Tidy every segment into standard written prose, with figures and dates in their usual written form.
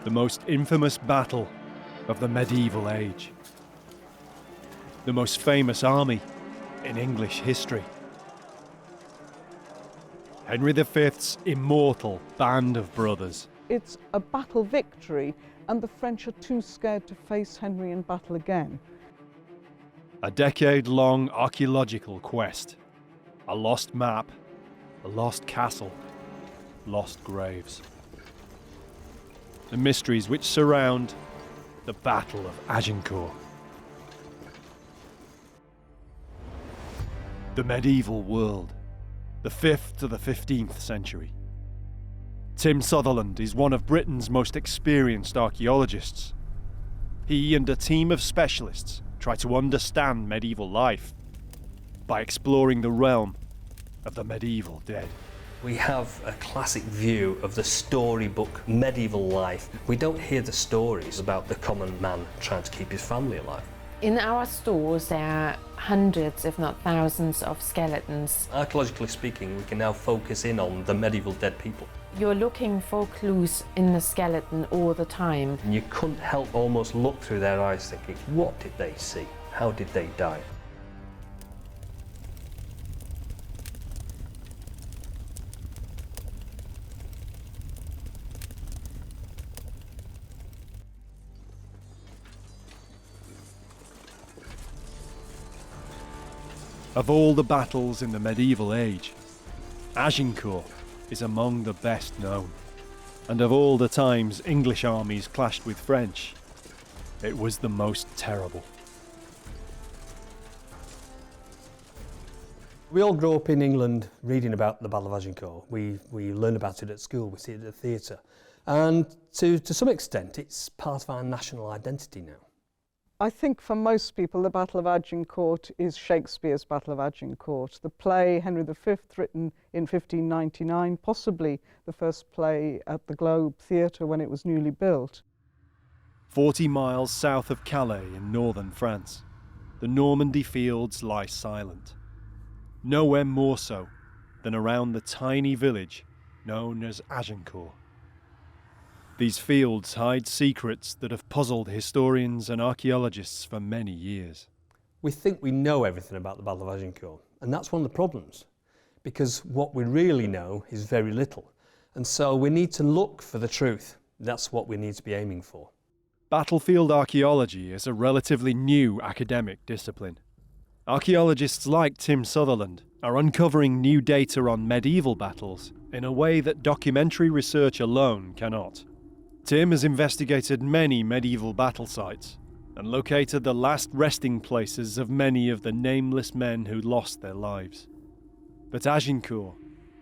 the most infamous battle of the medieval age. The most famous army in English history. Henry V's immortal band of brothers. It's a battle victory, and the French are too scared to face Henry in battle again. A decade-long archaeological quest. A lost map, a lost castle, lost graves. The mysteries which surround the Battle of Agincourt. The medieval world, the 5th to the 15th century. Tim Sutherland is one of Britain's most experienced archaeologists. He and a team of specialists try to understand medieval life by exploring the realm of the medieval dead. We have a classic view of the storybook medieval life. We don't hear the stories about the common man trying to keep his family alive. In our stores there are hundreds, if not thousands, of skeletons. Archaeologically speaking, we can now focus in on the medieval dead people. You're looking for clues in the skeleton all the time. And you couldn't help almost look through their eyes thinking, what did they see? How did they die? Of all the battles in the medieval age, Agincourt is among the best known. And of all the times English armies clashed with French, it was the most terrible. We all grow up in England reading about the Battle of Agincourt. We learn about it at school, we see it at the theatre. And to some extent, it's part of our national identity now. I think for most people the Battle of Agincourt is Shakespeare's Battle of Agincourt. The play Henry V, written in 1599, possibly the first play at the Globe Theatre when it was newly built. 40 miles south of Calais in northern France, the Normandy fields lie silent. Nowhere more so than around the tiny village known as Agincourt. These fields hide secrets that have puzzled historians and archaeologists for many years. We think we know everything about the Battle of Agincourt, and that's one of the problems, because what we really know is very little. And so we need to look for the truth. That's what we need to be aiming for. Battlefield archaeology is a relatively new academic discipline. Archaeologists like Tim Sutherland are uncovering new data on medieval battles in a way that documentary research alone cannot. Tim has investigated many medieval battle sites and located the last resting places of many of the nameless men who lost their lives. But Agincourt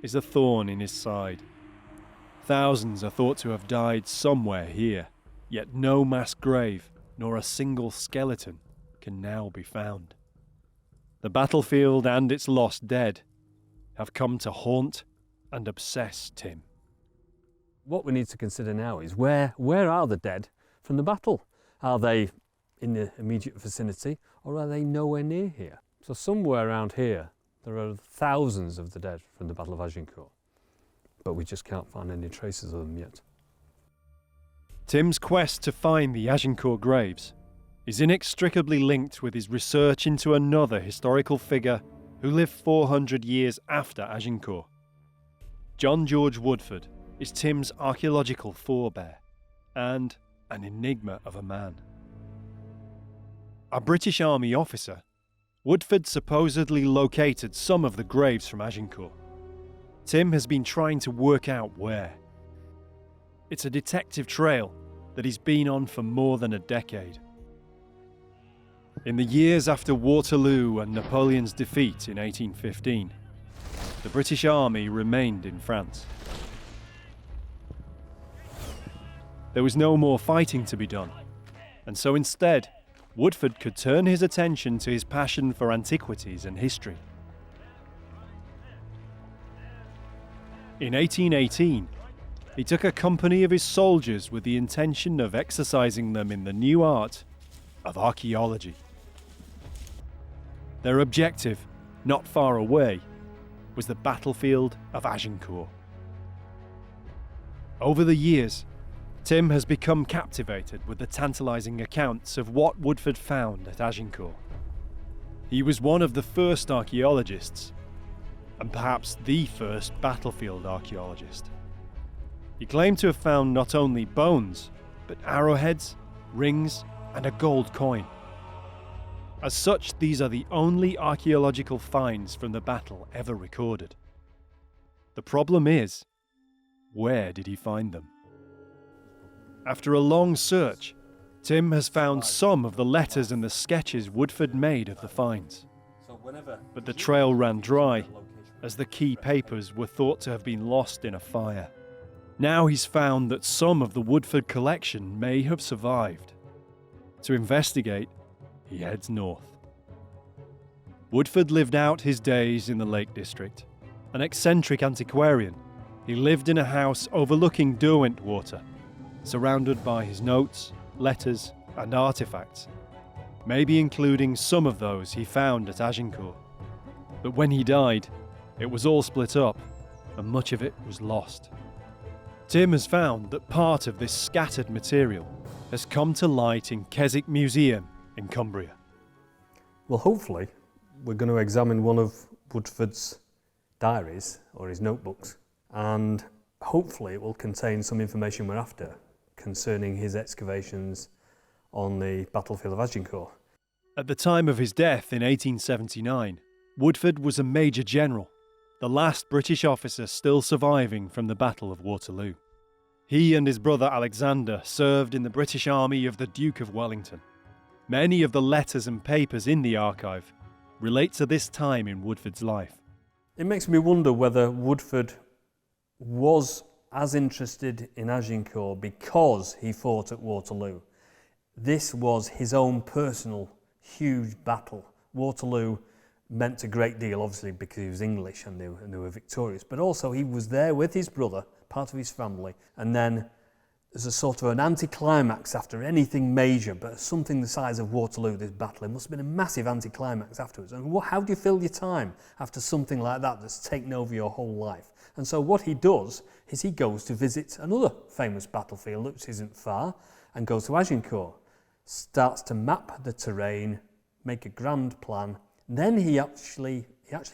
is a thorn in his side. Thousands are thought to have died somewhere here, yet no mass grave nor a single skeleton can now be found. The battlefield and its lost dead have come to haunt and obsess Tim. What we need to consider now is where are the dead from the battle? Are they in the immediate vicinity, or are they nowhere near here? So somewhere around here there are thousands of the dead from the Battle of Agincourt, but we just can't find any traces of them yet. Tim's quest to find the Agincourt graves is inextricably linked with his research into another historical figure who lived 400 years after Agincourt. John George Woodford is Tim's archaeological forebear and an enigma of a man. A British Army officer, Woodford supposedly located some of the graves from Agincourt. Tim has been trying to work out where. It's a detective trail that he's been on for more than a decade. In the years after Waterloo and Napoleon's defeat in 1815, the British Army remained in France. There was no more fighting to be done, and so instead, Woodford could turn his attention to his passion for antiquities and history. In 1818, he took a company of his soldiers with the intention of exercising them in the new art of archaeology. Their objective, not far away, was the battlefield of Agincourt. Over the years, Tim has become captivated with the tantalising accounts of what Woodford found at Agincourt. He was one of the first archaeologists, and perhaps the first battlefield archaeologist. He claimed to have found not only bones, but arrowheads, rings, and a gold coin. As such, these are the only archaeological finds from the battle ever recorded. The problem is, where did he find them? After a long search, Tim has found some of the letters and the sketches Woodford made of the finds. But the trail ran dry, as the key papers were thought to have been lost in a fire. Now he's found that some of the Woodford collection may have survived. To investigate, he heads north. Woodford lived out his days in the Lake District. An eccentric antiquarian, he lived in a house overlooking Derwentwater, surrounded by his notes, letters, and artifacts, maybe including some of those he found at Agincourt. But when he died, it was all split up, and much of it was lost. Tim has found that part of this scattered material has come to light in Keswick Museum in Cumbria. Well, hopefully, we're going to examine one of Woodford's diaries, or his notebooks, and hopefully it will contain some information we're after concerning his excavations on the battlefield of Agincourt. At the time of his death in 1879, Woodford was a Major General, the last British officer still surviving from the Battle of Waterloo. He and his brother Alexander served in the British Army of the Duke of Wellington. Many of the letters and papers in the archive relate to this time in Woodford's life. It makes me wonder whether Woodford was as interested in Agincourt because he fought at Waterloo. This was his own personal huge battle. Waterloo meant a great deal, obviously, because he was English and they were victorious, but also he was there with his brother, part of his family, and then there's a sort of an anticlimax after anything major, but something the size of Waterloo, this battle, it must have been a massive anticlimax afterwards. And how do you fill your time after something like that that's taken over your whole life? And so what he does is he goes to visit another famous battlefield, which isn't far, and goes to Agincourt, starts to map the terrain, make a grand plan. Then he actually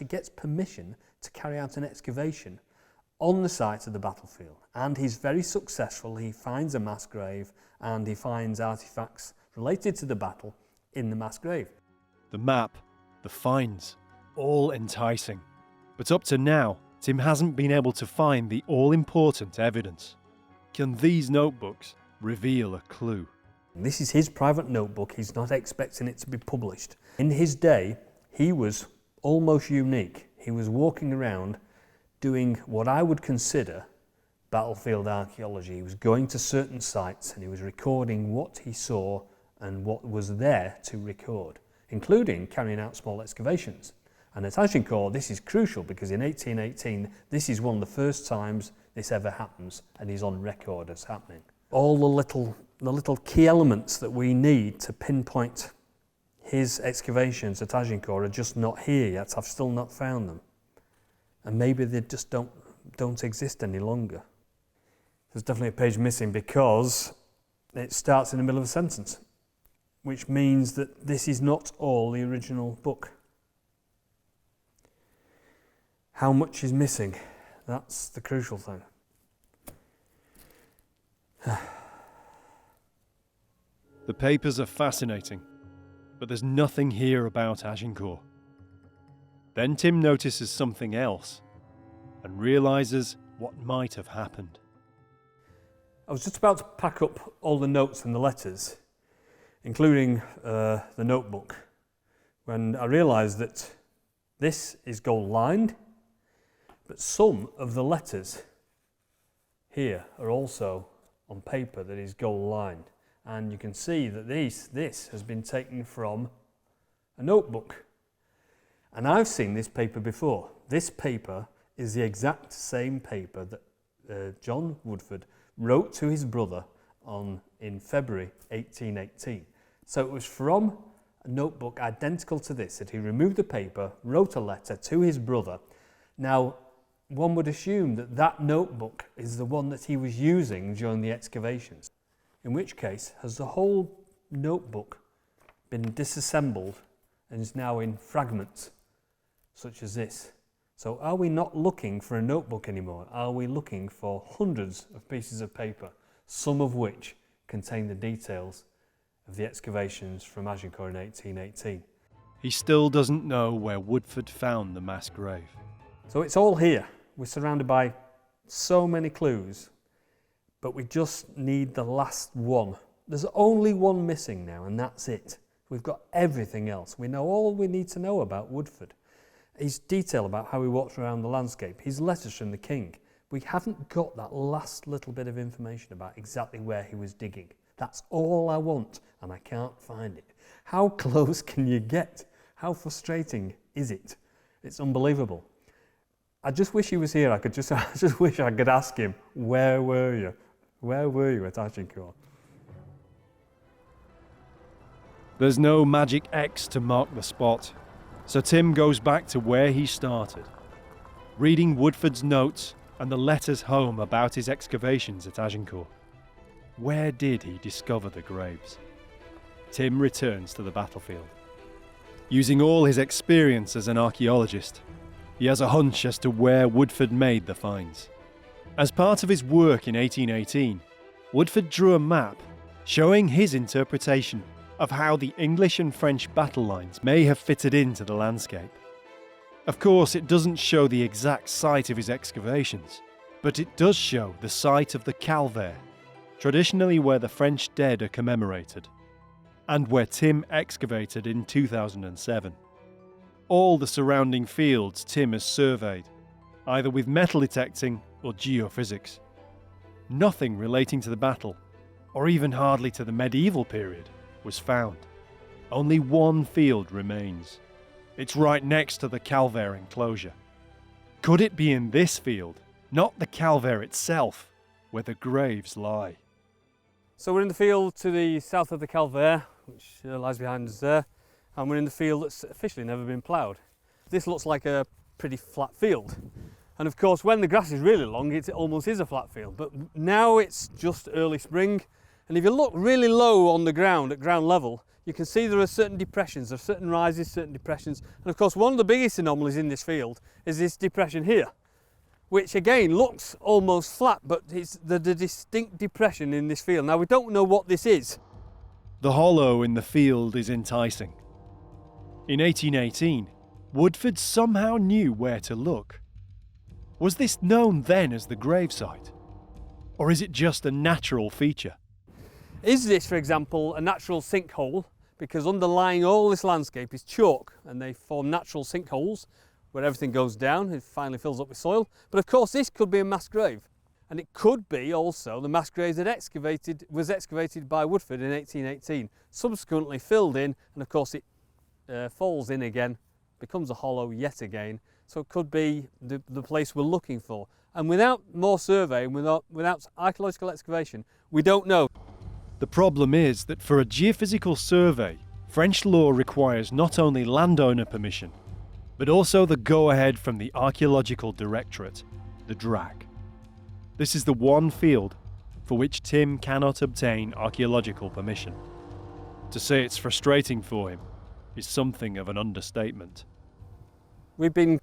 gets permission to carry out an excavation on the site of the battlefield, and he's very successful. He finds a mass grave and he finds artifacts related to the battle in the mass grave. The map, the finds, all enticing. But up to now, Tim hasn't been able to find the all-important evidence. Can these notebooks reveal a clue? This is his private notebook. He's not expecting it to be published. In his day, he was almost unique. He was walking around doing what I would consider battlefield archaeology. He was going to certain sites and he was recording what he saw and what was there to record, including carrying out small excavations. And at Agincourt, this is crucial because in 1818, this is one of the first times this ever happens, and he's on record as happening. All the little key elements that we need to pinpoint his excavations at Agincourt are just not here yet. I've still not found them. And maybe they just don't exist any longer. There's definitely a page missing because it starts in the middle of a sentence, which means that this is not all the original book. How much is missing? That's the crucial thing. The papers are fascinating, but there's nothing here about Agincourt. Then Tim notices something else and realises what might have happened. I was just about to pack up all the notes and the letters, including the notebook, when I realised that this is gold lined, but some of the letters here are also on paper that is gold lined. And you can see that this has been taken from a notebook. And I've seen this paper before. This paper is the exact same paper that John Woodford wrote to his brother in February 1818. So it was from a notebook identical to this that he removed the paper, wrote a letter to his brother. Now, one would assume that that notebook is the one that he was using during the excavations. In which case, has the whole notebook been disassembled and is now in fragments, such as this? So are we not looking for a notebook anymore? Are we looking for hundreds of pieces of paper, some of which contain the details of the excavations from Agincourt in 1818? He still doesn't know where Woodford found the mass grave. So it's all here. We're surrounded by so many clues, but we just need the last one. There's only one missing now, and that's it. We've got everything else. We know all we need to know about Woodford. His detail about how he walked around the landscape, his letters from the king. We haven't got that last little bit of information about exactly where he was digging. That's all I want, and I can't find it. How close can you get? How frustrating is it? It's unbelievable. I just wish he was here. I just wish I could ask him, where were you? Where were you at Agincourt? There's no magic X to mark the spot, so Tim goes back to where he started, reading Woodford's notes and the letters home about his excavations at Agincourt. Where did he discover the graves? Tim returns to the battlefield. Using all his experience as an archaeologist, he has a hunch as to where Woodford made the finds. As part of his work in 1818, Woodford drew a map showing his interpretation of how the English and French battle lines may have fitted into the landscape. Of course, it doesn't show the exact site of his excavations, but it does show the site of the calvaire, traditionally where the French dead are commemorated, and where Tim excavated in 2007. All the surrounding fields Tim has surveyed, either with metal detecting or geophysics. Nothing relating to the battle, or even hardly to the medieval period, was found. Only one field remains. It's right next to the calvaire enclosure. Could it be in this field, not the calvaire itself, where the graves lie? So we're in the field to the south of the calvaire, which lies behind us there, and we're in the field that's officially never been ploughed. This looks like a pretty flat field, and of course when the grass is really long it almost is a flat field, but now it's just early spring, and if you look really low on the ground at ground level, you can see there are certain depressions, there are certain rises, certain depressions, and of course one of the biggest anomalies in this field is this depression here, which again looks almost flat, but it's the distinct depression in this field. Now we don't know what this is. The hollow in the field is enticing. In 1818, Woodford somehow knew where to look. Was this known then as the gravesite? Or is it just a natural feature? Is this, for example, a natural sinkhole? Because underlying all this landscape is chalk, and they form natural sinkholes where everything goes down, it finally fills up with soil. But of course this could be a mass grave. And it could be also the mass grave that was excavated by Woodford in 1818, subsequently filled in, and of course it falls in again, becomes a hollow yet again. So it could be the place we're looking for. And without more survey, without archaeological excavation, we don't know. The problem is that for a geophysical survey, French law requires not only landowner permission, but also the go-ahead from the Archaeological Directorate, the DRAC. This is the one field for which Tim cannot obtain archaeological permission. To say it's frustrating for him is something of an understatement. We've been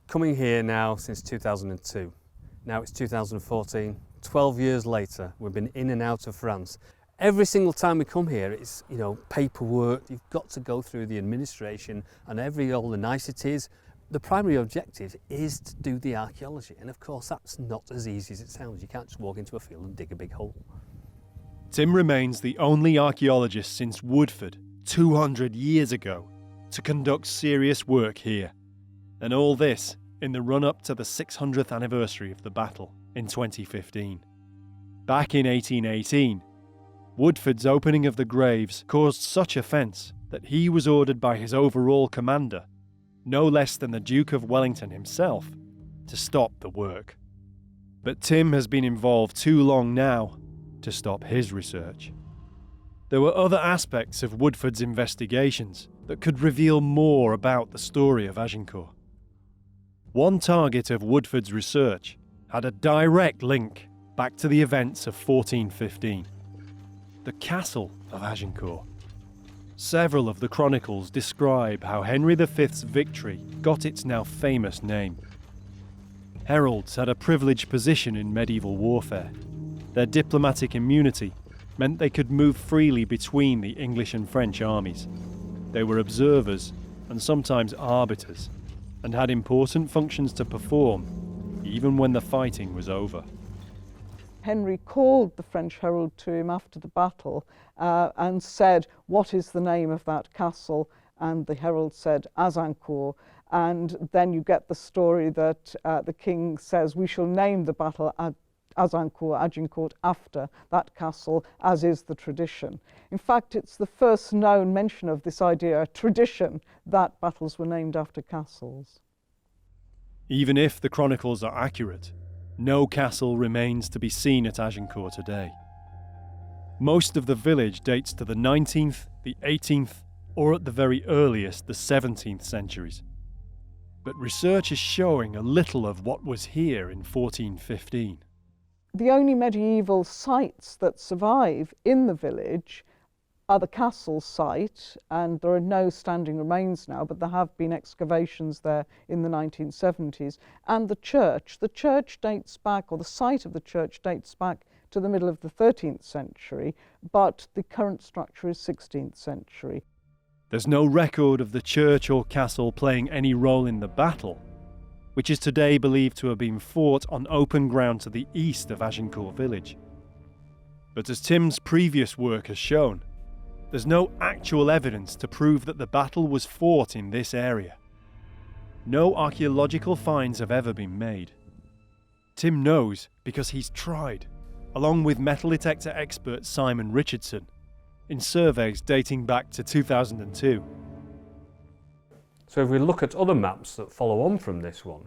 coming here now since 2002. Now it's 2014, 12 years later, we've been in and out of France. Every single time we come here, it's, paperwork, you've got to go through the administration and all the niceties. The primary objective is to do the archaeology, and of course that's not as easy as it sounds. You can't just walk into a field and dig a big hole. Tim remains the only archaeologist since Woodford, 200 years ago, to conduct serious work here. And all this in the run-up to the 600th anniversary of the battle in 2015. Back in 1818, Woodford's opening of the graves caused such offence that he was ordered by his overall commander, no less than the Duke of Wellington himself, to stop the work. But Tim has been involved too long now to stop his research. There were other aspects of Woodford's investigations that could reveal more about the story of Agincourt. One target of Woodford's research had a direct link back to the events of 1415, the castle of Agincourt. Several of the chronicles describe how Henry V's victory got its now famous name. Heralds had a privileged position in medieval warfare. Their diplomatic immunity meant they could move freely between the English and French armies. They were observers and sometimes arbiters, and had important functions to perform, even when the fighting was over. Henry called the French herald to him after the battle and said, "What is the name of that castle?" And the herald said, "Agincourt." And then you get the story that the king says, "We shall name the battle Agincourt after that castle, as is the tradition." In fact, it's the first known mention of this idea, a tradition, that battles were named after castles. Even if the chronicles are accurate, no castle remains to be seen at Agincourt today. Most of the village dates to the 19th, the 18th, or at the very earliest, the 17th centuries. But research is showing a little of what was here in 1415. The only medieval sites that survive in the village are the castle site, and there are no standing remains now, but there have been excavations there in the 1970s, and the church. The church dates back, or the site of the church dates back to the middle of the 13th century, but the current structure is 16th century. There's no record of the church or castle playing any role in the battle, which is today believed to have been fought on open ground to the east of Agincourt village. But as Tim's previous work has shown, there's no actual evidence to prove that the battle was fought in this area. No archaeological finds have ever been made. Tim knows because he's tried, along with metal detector expert Simon Richardson, in surveys dating back to 2002. So if we look at other maps that follow on from this one,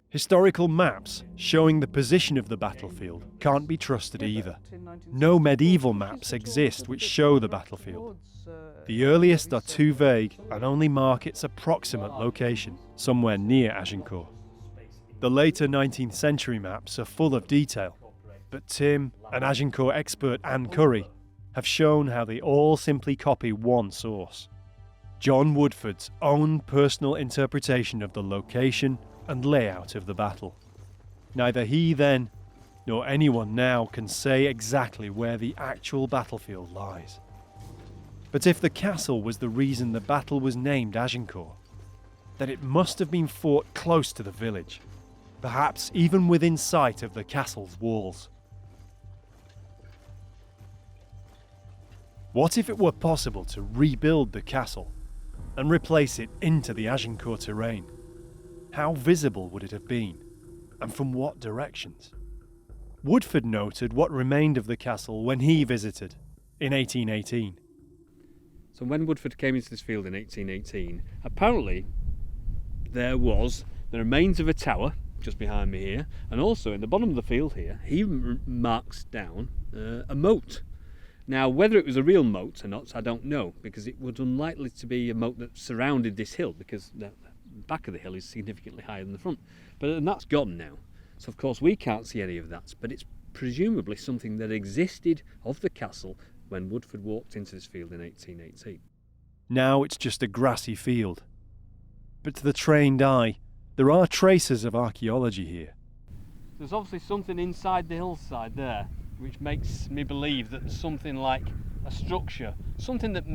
historical maps showing the position of the battlefield can't be trusted either. No medieval maps exist which show the battlefield. The earliest are too vague and only mark its approximate location, somewhere near Agincourt. The later 19th century maps are full of detail, but Tim and Agincourt expert Anne Curry have shown how they all simply copy one source: John Woodford's own personal interpretation of the location and layout of the battle. Neither he then, nor anyone now, can say exactly where the actual battlefield lies. But if the castle was the reason the battle was named Agincourt, then it must have been fought close to the village, perhaps even within sight of the castle's walls. What if it were possible to rebuild the castle and replace it into the Agincourt terrain? How visible would it have been, and from what directions? Woodford noted what remained of the castle when he visited in 1818. so when Woodford came into this field in 1818, apparently there was the remains of a tower just behind me here, and also in the bottom of the field here, he marks down a moat. Now, whether it was a real moat or not, I don't know, because it was unlikely to be a moat that surrounded this hill, because the back of the hill is significantly higher than the front. And that's gone now. So, of course, we can't see any of that, but it's presumably something that existed of the castle when Woodford walked into this field in 1818. Now it's just a grassy field. But to the trained eye, there are traces of archaeology here. There's obviously something inside the hillside there, which makes me believe that there's something like a structure, something that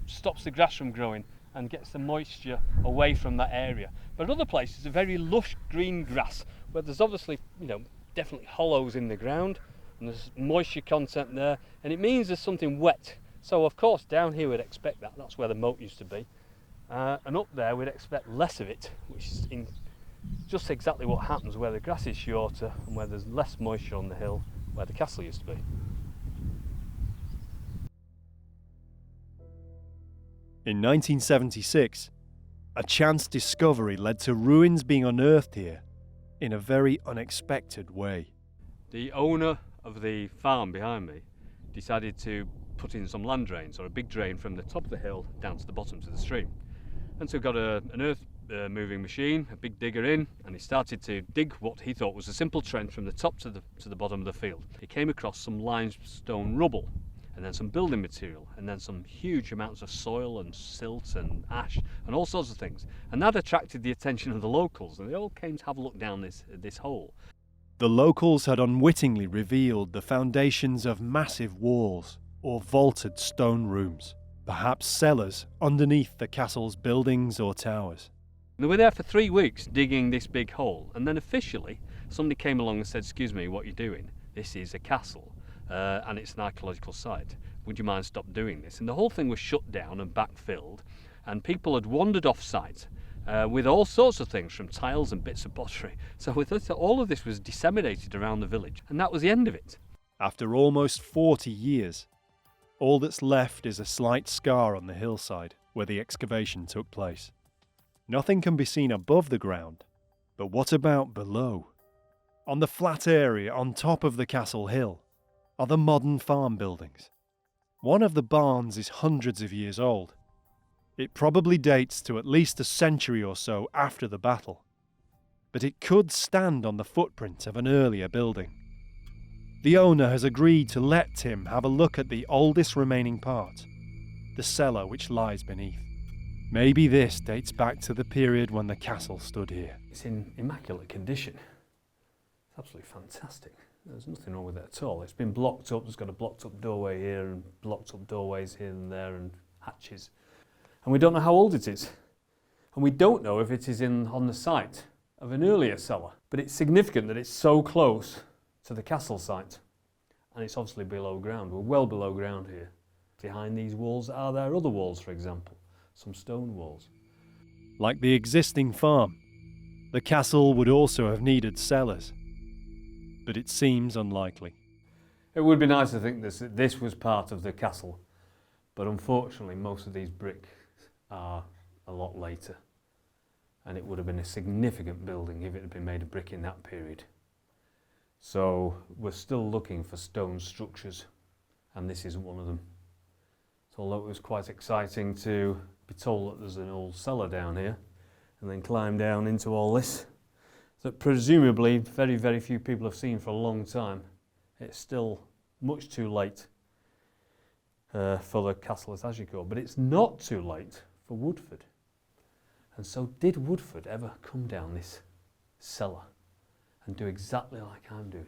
stops the grass from growing and gets the moisture away from that area. But other places are very lush green grass, where there's obviously, definitely hollows in the ground, and there's moisture content there, and it means there's something wet. So of course down here we'd expect that, that's where the moat used to be. And up there we'd expect less of it, which is just exactly what happens where the grass is shorter and where there's less moisture on the hill where the castle used to be. In 1976, a chance discovery led to ruins being unearthed here in a very unexpected way. The owner of the farm behind me decided to put in some land drains, or a big drain from the top of the hill down to the bottom to the stream. And so got an earth moving machine, a big digger in, and he started to dig what he thought was a simple trench from the top to the bottom of the field. He came across some limestone rubble, and then some building material, and then some huge amounts of soil and silt and ash and all sorts of things. And that attracted the attention of the locals, and they all came to have a look down this hole. The locals had unwittingly revealed the foundations of massive walls or vaulted stone rooms, perhaps cellars underneath the castle's buildings or towers. They were there for 3 weeks digging this big hole, and then officially somebody came along and said, "Excuse me, what are you doing? This is a castle. And it's an archaeological site. Would you mind stop doing this?" And the whole thing was shut down and backfilled, and people had wandered off site with all sorts of things, from tiles and bits of pottery. So with this, all of this was disseminated around the village, and that was the end of it. After almost 40 years, all that's left is a slight scar on the hillside where the excavation took place. Nothing can be seen above the ground, but what about below? On the flat area on top of the castle hill are the modern farm buildings. One of the barns is hundreds of years old. It probably dates to at least a century or so after the battle, but it could stand on the footprint of an earlier building. The owner has agreed to let Tim have a look at the oldest remaining part, the cellar which lies beneath. Maybe this dates back to the period when the castle stood here. It's in immaculate condition. It's absolutely fantastic. There's nothing wrong with it at all. It's been blocked up. There's got a blocked up doorway here and blocked up doorways here and there and hatches. And we don't know how old it is. And we don't know if it is on the site of an earlier cellar. But it's significant that it's so close to the castle site. And it's obviously below ground. We're well below ground here. Behind these walls, are there other walls, for example? Some stone walls. Like the existing farm, the castle would also have needed cellars, but it seems unlikely. It would be nice to think this was part of the castle, but unfortunately most of these bricks are a lot later, and it would have been a significant building if it had been made of brick in that period. So we're still looking for stone structures, and this isn't one of them. So although it was quite exciting to be told that there's an old cellar down here, and then climb down into all this, that presumably very, very few people have seen for a long time, it's still much too late for the castle at Agincourt. But it's not too late for Woodford. And so did Woodford ever come down this cellar and do exactly like I'm doing,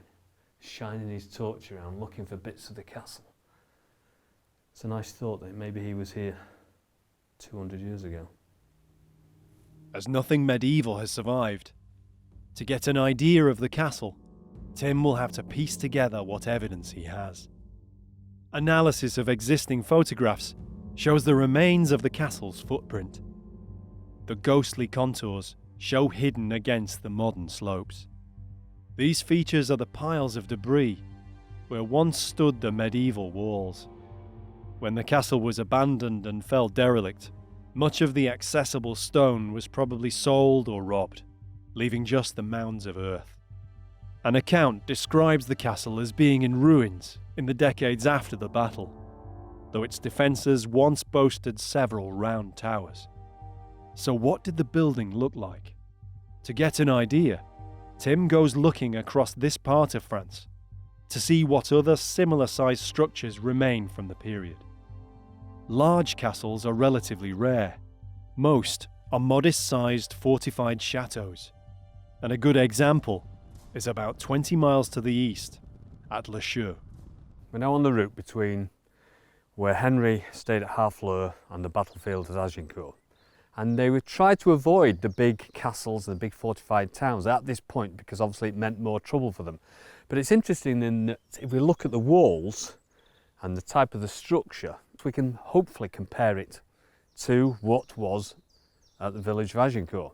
shining his torch around looking for bits of the castle? It's a nice thought that maybe he was here 200 years ago. As nothing medieval has survived, to get an idea of the castle, Tim will have to piece together what evidence he has. Analysis of existing photographs shows the remains of the castle's footprint. The ghostly contours show hidden against the modern slopes. These features are the piles of debris where once stood the medieval walls. When the castle was abandoned and fell derelict, much of the accessible stone was probably sold or robbed, leaving just the mounds of earth. An account describes the castle as being in ruins in the decades after the battle, though its defences once boasted several round towers. So what did the building look like? To get an idea, Tim goes looking across this part of France to see what other similar-sized structures remain from the period. Large castles are relatively rare. Most are modest-sized fortified chateaux, and a good example is about 20 miles to the east at Le Chaux. We're now on the route between where Henry stayed at Harfleur and the battlefield at Agincourt. And they would try to avoid the big castles and the big fortified towns at this point because obviously it meant more trouble for them. But it's interesting in that if we look at the walls and the type of the structure, we can hopefully compare it to what was at the village of Agincourt.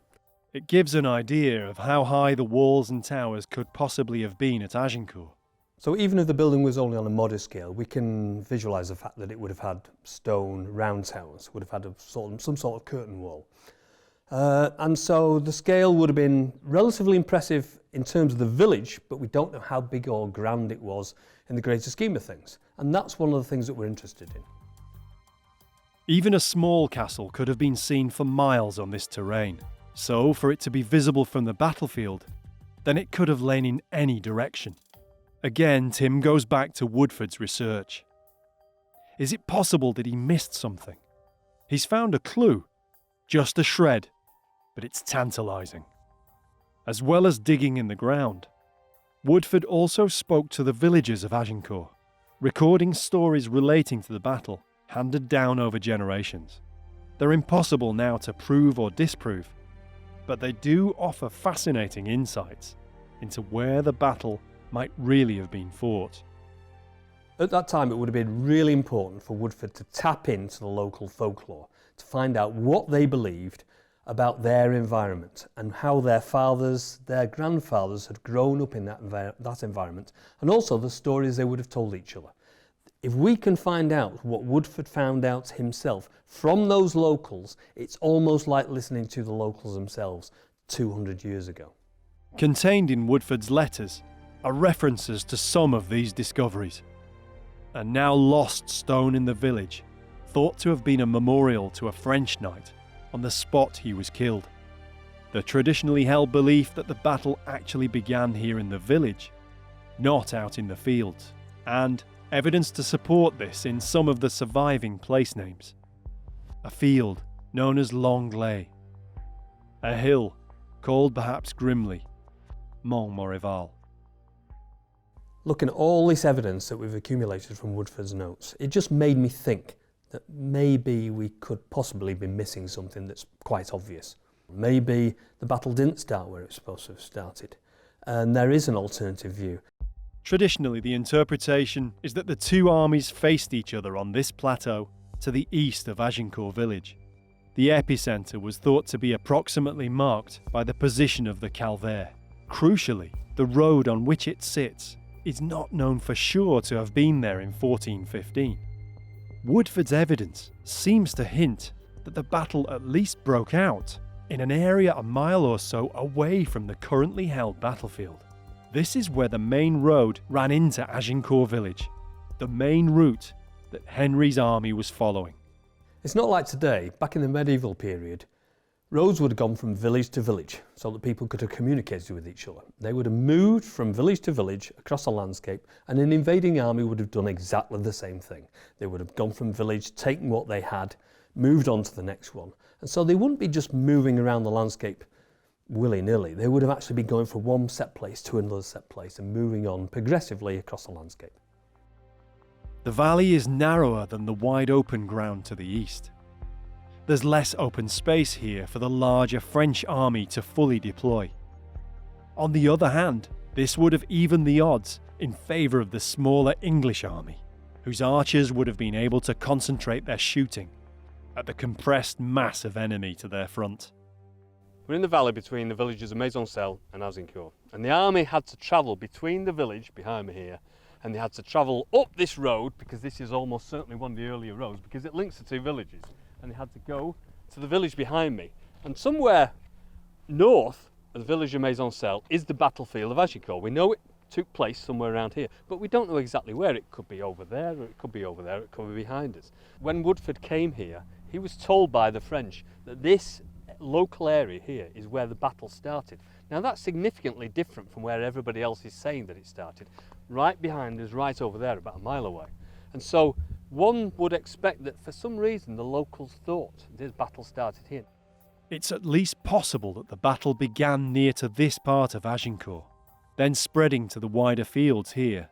It gives an idea of how high the walls and towers could possibly have been at Agincourt. So even if the building was only on a modest scale, we can visualise the fact that it would have had stone round towers, would have had some sort of curtain wall. And so the scale would have been relatively impressive in terms of the village, but we don't know how big or grand it was in the greater scheme of things. And that's one of the things that we're interested in. Even a small castle could have been seen for miles on this terrain. So, for it to be visible from the battlefield, then it could have lain in any direction. Again, Tim goes back to Woodford's research. Is it possible that he missed something? He's found a clue, just a shred, but it's tantalising. As well as digging in the ground, Woodford also spoke to the villagers of Agincourt, recording stories relating to the battle, handed down over generations. They're impossible now to prove or disprove, but they do offer fascinating insights into where the battle might really have been fought. At that time, it would have been really important for Woodford to tap into the local folklore, to find out what they believed about their environment and how their fathers, their grandfathers had grown up in that environment, and also the stories they would have told each other. If we can find out what Woodford found out himself from those locals, it's almost like listening to the locals themselves 200 years ago. Contained in Woodford's letters are references to some of these discoveries. A now lost stone in the village, thought to have been a memorial to a French knight on the spot he was killed. The traditionally held belief that the battle actually began here in the village, not out in the fields, and evidence to support this in some of the surviving place names. A field known as Longley, a hill called perhaps grimly Montmorival. Looking at all this evidence that we've accumulated from Woodford's notes, it just made me think that maybe we could possibly be missing something that's quite obvious. Maybe the battle didn't start where it's supposed to have started, and there is an alternative view. Traditionally, the interpretation is that the two armies faced each other on this plateau to the east of Agincourt village. The epicentre was thought to be approximately marked by the position of the Calvaire. Crucially, the road on which it sits is not known for sure to have been there in 1415. Woodford's evidence seems to hint that the battle at least broke out in an area a mile or so away from the currently held battlefield. This is where the main road ran into Agincourt village, the main route that Henry's army was following. It's not like today. Back in the medieval period, roads would have gone from village to village so that people could have communicated with each other. They would have moved from village to village across a landscape, and an invading army would have done exactly the same thing. They would have gone from village, taken what they had, moved on to the next one. And so they wouldn't be just moving around the landscape willy-nilly. They would have actually been going from one set place to another set place and moving on progressively across the landscape. The valley is narrower than the wide open ground to the east. There's less open space here for the larger French army to fully deploy. On the other hand, this would have evened the odds in favour of the smaller English army, whose archers would have been able to concentrate their shooting at the compressed mass of enemy to their front. We're in the valley between the villages of Maisoncelles and Agincourt, and the army had to travel between the village behind me here, and they had to travel up this road, because this is almost certainly one of the earlier roads, because it links the two villages, and they had to go to the village behind me. And somewhere north of the village of Maisoncelles is the battlefield of Agincourt. We know it took place somewhere around here, but we don't know exactly where. It could be over there, or it could be over there, it could be behind us. When Woodford came here, he was told by the French that this local area here is where the battle started. Now that's significantly different from where everybody else is saying that it started. Right behind us, right over there, about a mile away. And so one would expect that for some reason the locals thought this battle started here. It's at least possible that the battle began near to this part of Agincourt, then spreading to the wider fields here,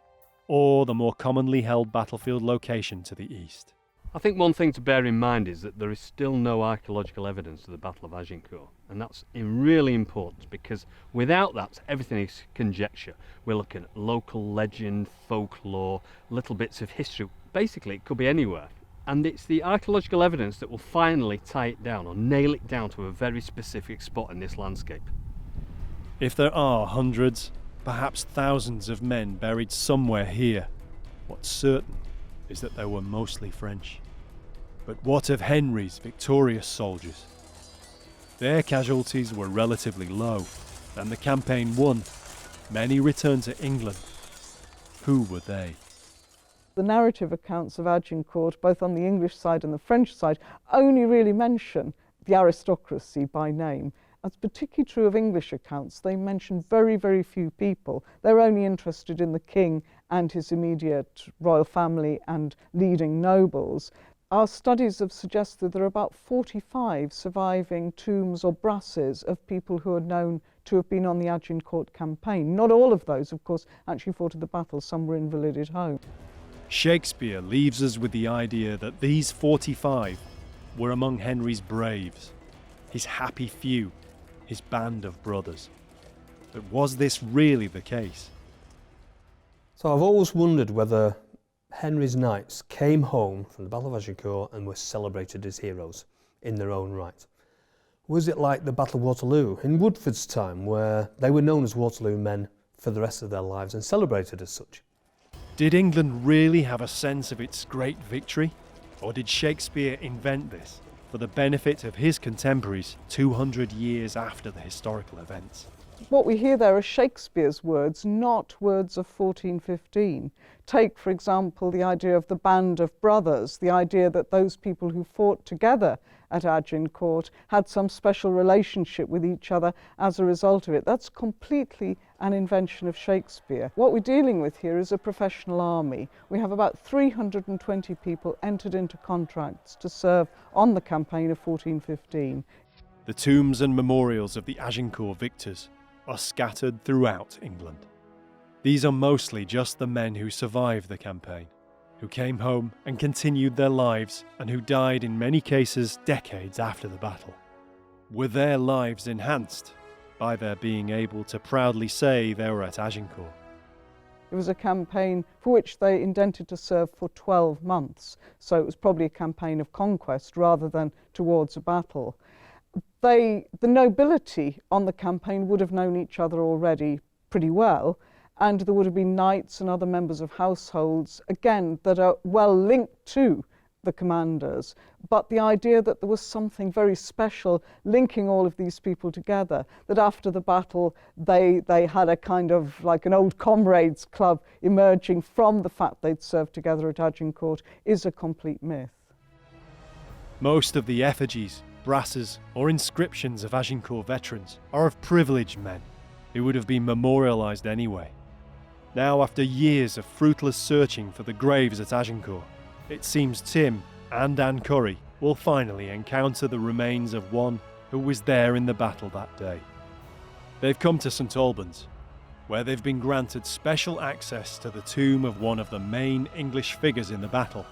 or the more commonly held battlefield location to the east. I think one thing to bear in mind is that there is still no archaeological evidence of the Battle of Agincourt, and that's really important, because without that everything is conjecture. We're looking at local legend, folklore, little bits of history. Basically it could be anywhere, and it's the archaeological evidence that will finally tie it down or nail it down to a very specific spot in this landscape. If there are hundreds, perhaps thousands of men buried somewhere here, what's certain is that they were mostly French. But what of Henry's victorious soldiers? Their casualties were relatively low, and the campaign won. Many returned to England. Who were they? The narrative accounts of Agincourt, both on the English side and the French side, only really mention the aristocracy by name. That's particularly true of English accounts. They mention very, very few people. They're only interested in the king and his immediate royal family and leading nobles. Our studies have suggested there are about 45 surviving tombs or brasses of people who are known to have been on the Agincourt campaign. Not all of those, of course, actually fought in the battle. Some were invalided home. Shakespeare leaves us with the idea that these 45 were among Henry's braves, his happy few, his band of brothers. But was this really the case? So I've always wondered whether Henry's knights came home from the Battle of Agincourt and were celebrated as heroes in their own right. Was it like the Battle of Waterloo in Woodford's time, where they were known as Waterloo men for the rest of their lives and celebrated as such? Did England really have a sense of its great victory? Or did Shakespeare invent this for the benefit of his contemporaries 200 years after the historical events? What we hear there are Shakespeare's words, not words of 1415. Take, for example, the idea of the band of brothers, the idea that those people who fought together at Agincourt had some special relationship with each other as a result of it. That's completely an invention of Shakespeare. What we're dealing with here is a professional army. We have about 320 people entered into contracts to serve on the campaign of 1415. The tombs and memorials of the Agincourt victors are scattered throughout England. These are mostly just the men who survived the campaign, who came home and continued their lives, and who died in many cases decades after the battle. Were their lives enhanced by their being able to proudly say they were at Agincourt? It was a campaign for which they intended to serve for 12 months, so it was probably a campaign of conquest rather than towards a battle. The nobility on the campaign would have known each other already pretty well, and there would have been knights and other members of households, again, that are well linked to the commanders. But the idea that there was something very special linking all of these people together, that after the battle they had a kind of like an old comrades club emerging from the fact they'd served together at Agincourt, is a complete myth. Most of the effigies, brasses or inscriptions of Agincourt veterans are of privileged men who would have been memorialised anyway. Now, after years of fruitless searching for the graves at Agincourt, it seems Tim and Anne Curry will finally encounter the remains of one who was there in the battle that day. They've come to St Albans, where they've been granted special access to the tomb of one of the main English figures in the battle,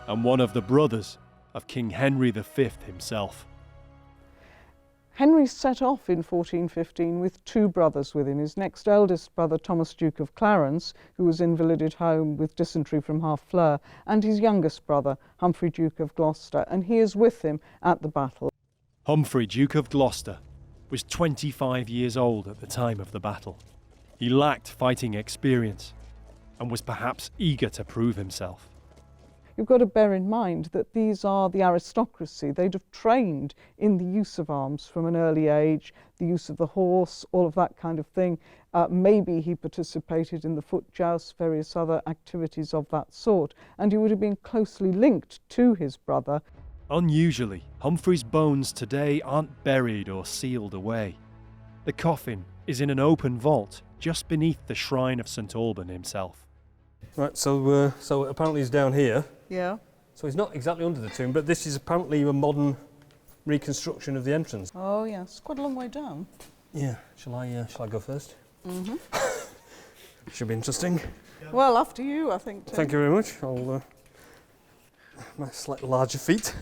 and one of the brothers of King Henry V himself. Henry set off in 1415 with two brothers with him, his next eldest brother Thomas Duke of Clarence, who was invalided home with dysentery from Harfleur, and his youngest brother Humphrey Duke of Gloucester, and he is with him at the battle. Humphrey Duke of Gloucester was 25 years old at the time of the battle. He lacked fighting experience and was perhaps eager to prove himself. You've got to bear in mind that these are the aristocracy. They'd have trained in the use of arms from an early age, the use of the horse, all of that kind of thing. Maybe he participated in the foot joust, various other activities of that sort, and he would have been closely linked to his brother. Unusually, Humphrey's bones today aren't buried or sealed away. The coffin is in an open vault just beneath the shrine of St Alban himself. Right, so apparently he's down here. Yeah. So he's not exactly under the tomb, but this is apparently a modern reconstruction of the entrance. Oh yes, quite a long way down. Yeah. Shall I go first? Mm-hmm. Should be interesting. Well, after you, I think, Tim. Thank you very much. I'll my slightly larger feet.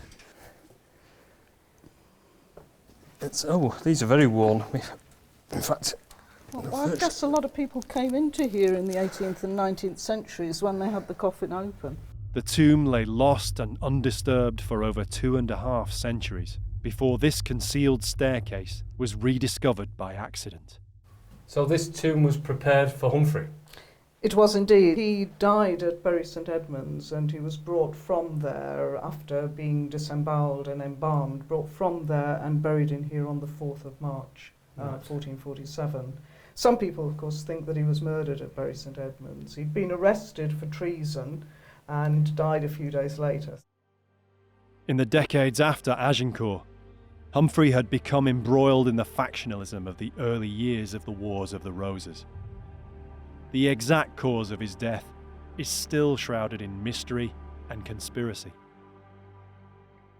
These are very worn. In fact, Well, I guess a lot of people came into here in the 18th and 19th centuries when they had the coffin open. The tomb lay lost and undisturbed for over 2.5 centuries before this concealed staircase was rediscovered by accident. so this tomb was prepared for Humphrey. It was indeed. He died at Bury St Edmunds, and he was brought from there after being disembowelled and embalmed, brought from there and buried in here on the 4th of March, 1447. Some people, of course, think that he was murdered at Bury St Edmunds. He'd been arrested for treason and died a few days later. In the decades after Agincourt, Humphrey had become embroiled in the factionalism of the early years of the Wars of the Roses. The exact cause of his death is still shrouded in mystery and conspiracy.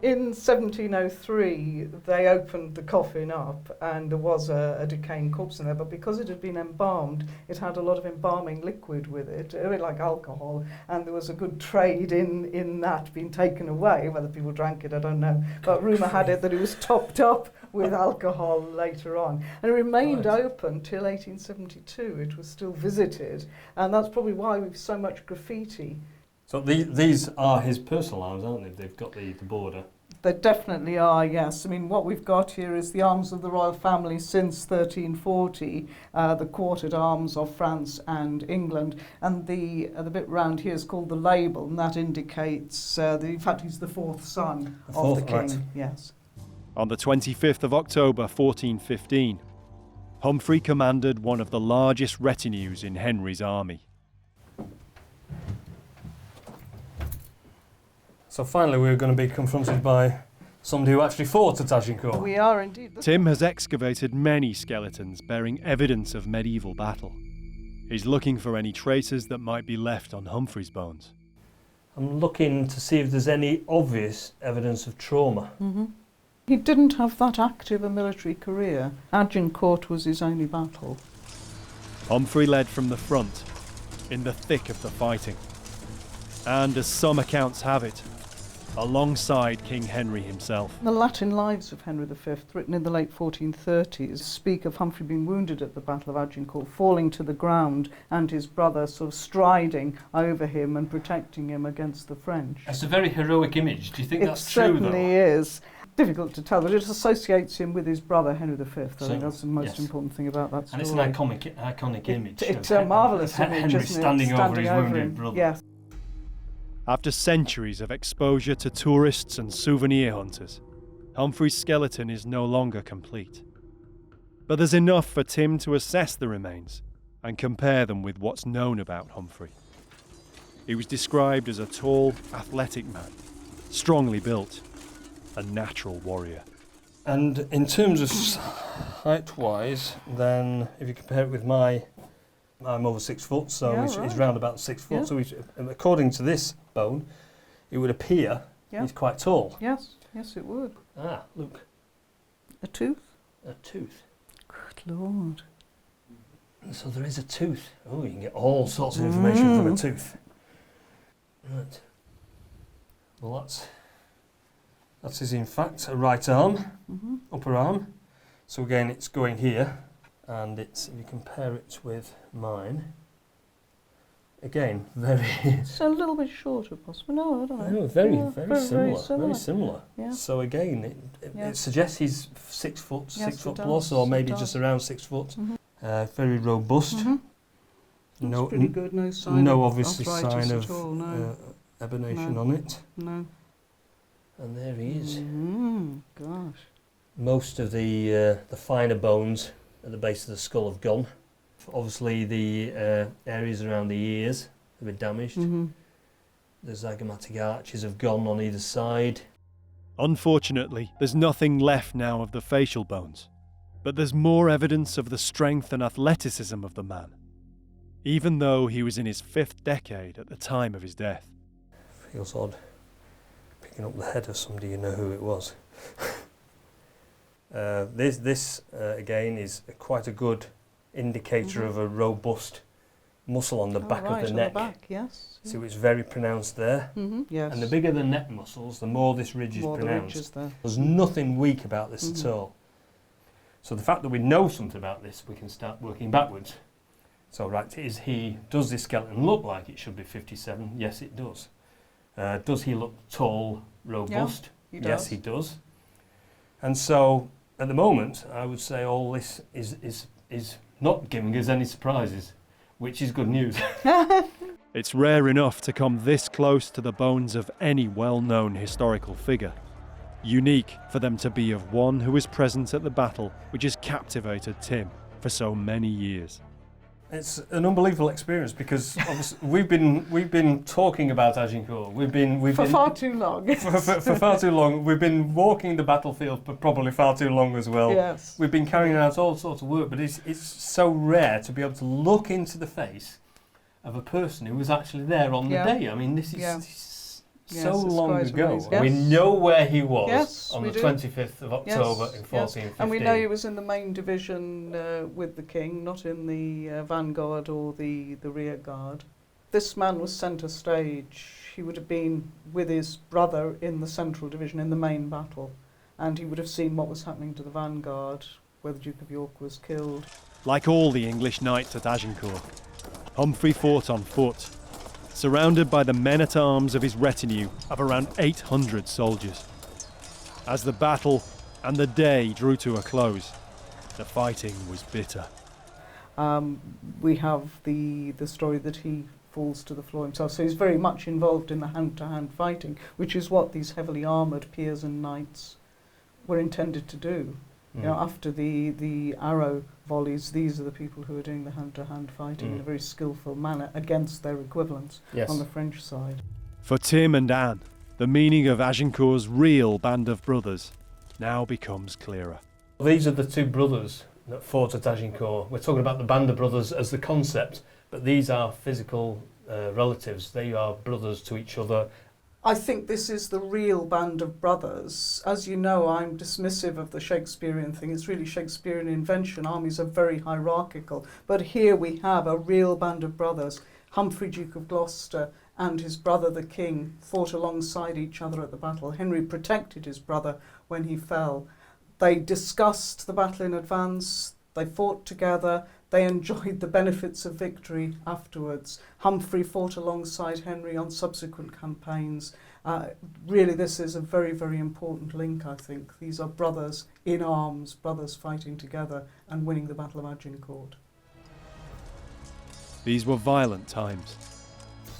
In 1703, they opened the coffin up and there was a decaying corpse in there, but because it had been embalmed, it had a lot of embalming liquid with it, a bit like alcohol, and there was a good trade in that being taken away. Whether people drank it, I don't know, but rumour had it that it was topped up with alcohol later on. And it remained open till 1872. It was still visited, and that's probably why we've so much graffiti. So these are his personal arms, aren't they? They've got the border. They definitely are, yes. I mean, what we've got here is the arms of the royal family since 1340, the quartered arms of France and England, and the bit round here is called the label, and that indicates, in fact, he's the fourth son of the king. Right. Yes. On the 25th of October 1415, Humphrey commanded one of the largest retinues in Henry's army. So finally we're going to be confronted by somebody who actually fought at Agincourt. We are indeed. Tim has excavated many skeletons bearing evidence of medieval battle. He's looking for any traces that might be left on Humphrey's bones. I'm looking to see if there's any obvious evidence of trauma. Mm-hmm. He didn't have that active a military career. Agincourt was his only battle. Humphrey led from the front, in the thick of the fighting. And as some accounts have it, alongside King Henry himself. The Latin Lives of Henry V, written in the late 1430s, speak of Humphrey being wounded at the Battle of Agincourt, falling to the ground, and his brother sort of striding over him and protecting him against the French. It's a very heroic image. Do you think that's true, though? It certainly is. Difficult to tell, but it associates him with his brother Henry V. I think that's the most important thing about that story. And it's an iconic image. It's a marvellous image, Henry standing over his wounded brother. Yes. After centuries of exposure to tourists and souvenir hunters, Humphrey's skeleton is no longer complete. But there's enough for Tim to assess the remains and compare them with what's known about Humphrey. He was described as a tall, athletic man, strongly built, a natural warrior. And in terms of height-wise, then if you compare it with I'm over 6 foot, so he's round about 6 foot. Yeah. So according to this bone, it would appear he's quite tall. Yes, it would. Ah, look. A tooth? A tooth. Good Lord. So there is a tooth. Oh, you can get all sorts of information from a tooth. Right. Well, that's his, in fact, a right arm, upper arm. So again, it's going here. And if you compare it with mine, again, It's a little bit shorter, possibly. No, I don't know. Very similar. Yeah. So again, it suggests he's 6 foot, 6 foot plus, or maybe just around 6 foot. Very robust. No, pretty good. No sign. No obvious sign of all, no. ebonation on it. No. And there he is. Gosh. Most of the finer bones at the base of the skull have gone. Obviously the areas around the ears have been damaged. The zygomatic arches have gone on either side. Unfortunately, there's nothing left now of the facial bones, but there's more evidence of the strength and athleticism of the man, even though he was in his 5th decade at the time of his death. Feels odd picking up the head of somebody you know who it was. This again is quite a good indicator of a robust muscle on the back of the neck. On the back, yes. So it's very pronounced there. Yes. And the bigger the neck muscles, the more this ridge is pronounced. There's nothing weak about this at all. So the fact that we know something about this, we can start working backwards. So does this skeleton look like it should be 57? Yes, it does. Does he look tall, robust? Yeah, he does. Yes, he does. And so at the moment, I would say all this is not giving us any surprises, which is good news. It's rare enough to come this close to the bones of any well-known historical figure. Unique for them to be of one who was present at the battle which has captivated Tim for so many years. It's an unbelievable experience because obviously we've been talking about Agincourt. We've been far too long. for far too long. We've been walking the battlefield for probably far too long as well. Yes. We've been carrying out all sorts of work, but it's so rare to be able to look into the face of a person who was actually there on the day. I mean, this is so long ago. Amazing. Yes. We know where he was on the do. 25th of October in 1415. And we know he was in the main division with the king, not in the vanguard or the rear guard. This man was centre stage. He would have been with his brother in the central division in the main battle, and he would have seen what was happening to the vanguard, where the Duke of York was killed. Like all the English knights at Agincourt, Humphrey fought on foot, surrounded by the men-at-arms of his retinue of around 800 soldiers. As the battle and the day drew to a close, the fighting was bitter. We have the story that he falls to the floor himself, so he's very much involved in the hand-to-hand fighting, which is what these heavily armoured peers and knights were intended to do. You know, after the arrow volleys, these are the people who are doing the hand-to-hand fighting in a very skillful manner against their equivalents on the French side. For Tim and Anne, the meaning of Agincourt's real band of brothers now becomes clearer. These are the two brothers that fought at Agincourt. We're talking about the band of brothers as the concept, but these are physical relatives. They are brothers to each other. I think this is the real band of brothers. As you know, I'm dismissive of the Shakespearean thing. It's really Shakespearean invention. Armies are very hierarchical. But here we have a real band of brothers. Humphrey, Duke of Gloucester, and his brother, the king, fought alongside each other at the battle. Henry protected his brother when he fell. They discussed the battle in advance. They fought together. They enjoyed the benefits of victory afterwards. Humphrey fought alongside Henry on subsequent campaigns. Really, this is a very, very important link, I think. These are brothers in arms, brothers fighting together and winning the Battle of Agincourt. These were violent times.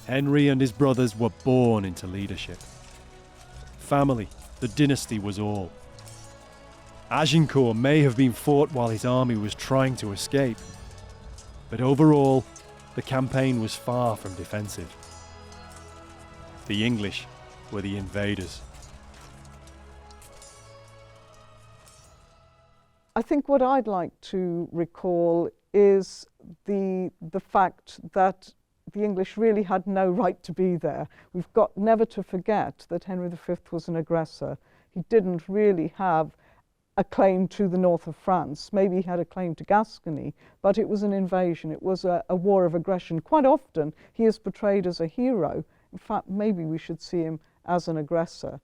Henry and his brothers were born into leadership. Family, the dynasty was all. Agincourt may have been fought while his army was trying to escape, but overall, the campaign was far from defensive. The English were the invaders. I think what I'd like to recall is the fact that the English really had no right to be there. We've got never to forget that Henry V was an aggressor. He didn't really have a claim to the north of France. Maybe he had a claim to Gascony, but it was an invasion. It was a war of aggression. Quite often, he is portrayed as a hero. In fact, maybe we should see him as an aggressor.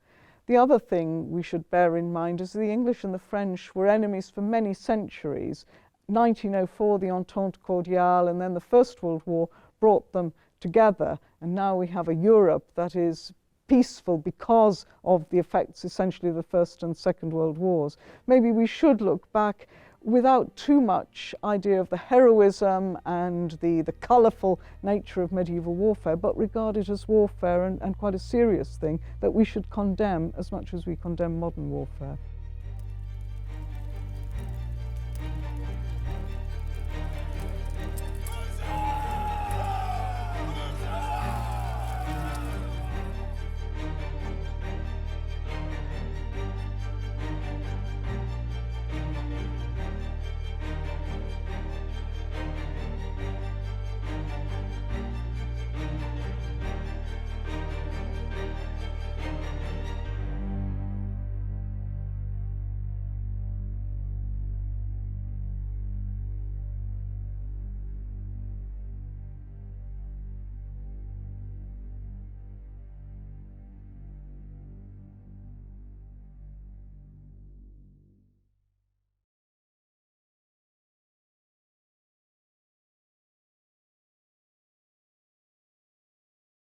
The other thing we should bear in mind is the English and the French were enemies for many centuries. 1904, the Entente Cordiale, and then the First World War brought them together. And now we have a Europe that is peaceful because of the effects essentially of the First and Second World Wars. Maybe we should look back without too much idea of the heroism and the colourful nature of medieval warfare, but regard it as warfare and quite a serious thing that we should condemn as much as we condemn modern warfare.